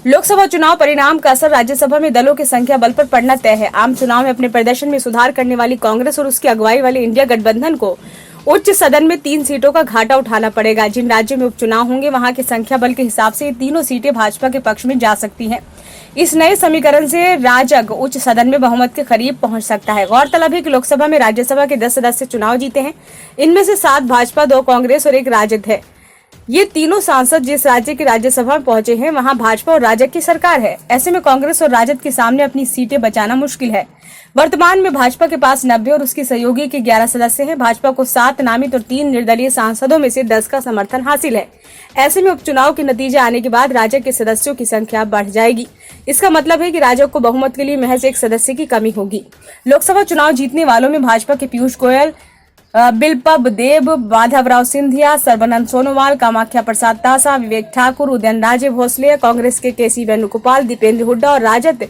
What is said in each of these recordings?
लोकसभा चुनाव परिणाम का असर राज्यसभा में दलों की संख्या बल पर पड़ना तय है। आम चुनाव में अपने प्रदर्शन में सुधार करने वाली कांग्रेस और उसकी अगुवाई वाले इंडिया गठबंधन को उच्च सदन में 3 सीटों का घाटा उठाना पड़ेगा। जिन राज्यों में उपचुनाव होंगे वहां की संख्या बल के हिसाब से ये तीनों सीटें भाजपा के पक्ष में जा सकती हैं। इस नए समीकरण से राजग उच्च सदन में बहुमत के करीब पहुंच सकता है। गौरतलब है कि लोकसभा में राज्यसभा के 10 सदस्य चुनाव जीते हैं। इनमें से 7 भाजपा, 2 कांग्रेस और 1 राजद है। ये तीनों सांसद जिस राज्य की राज्यसभा में पहुंचे हैं वहां भाजपा और राजग की सरकार है। ऐसे में कांग्रेस और राजद के सामने अपनी सीटें बचाना मुश्किल है। वर्तमान में भाजपा के पास 90 और उसकी सहयोगी के 11 सदस्य हैं। भाजपा को 7 नामित और 3 निर्दलीय सांसदों में से 10 का समर्थन हासिल है। ऐसे में उपचुनाव के नतीजे आने के बाद राजग के सदस्यों की संख्या बढ़ जाएगी। इसका मतलब है कि राजग को बहुमत के लिए महज 1 सदस्य की कमी होगी। लोकसभा चुनाव जीतने वालों में भाजपा के पीयूष गोयल, बिप्लब देब, माधवराव सिंधिया, सर्बानंद सोनोवाल, कामाख्या प्रसाद तासा, विवेक ठाकुर, उदयनराजे भोसले, कांग्रेस के केसी वेणुगोपाल, दीपेंद्र हुड्डा और राजद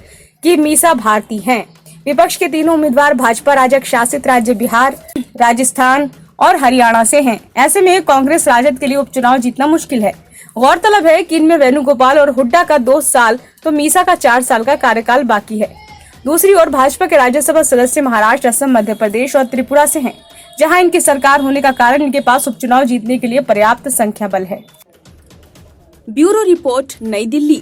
की मीसा भारती हैं। विपक्ष के तीनों उम्मीदवार भाजपा राजग शासित राज्य बिहार, राजस्थान और हरियाणा से हैं। ऐसे में कांग्रेस राजद के लिए उपचुनाव जीतना मुश्किल है। गौरतलब है कि इनमें वेणुगोपाल और हुड्डा का 2 साल तो मीसा का 4 साल का कार्यकाल बाकी है। दूसरी ओर भाजपा के राज्यसभा सदस्य महाराष्ट्र, असम, मध्य प्रदेश और त्रिपुरा से हैं, जहां इनकी सरकार होने का कारण इनके पास उपचुनाव जीतने के लिए पर्याप्त संख्या बल है। ब्यूरो रिपोर्ट, नई दिल्ली।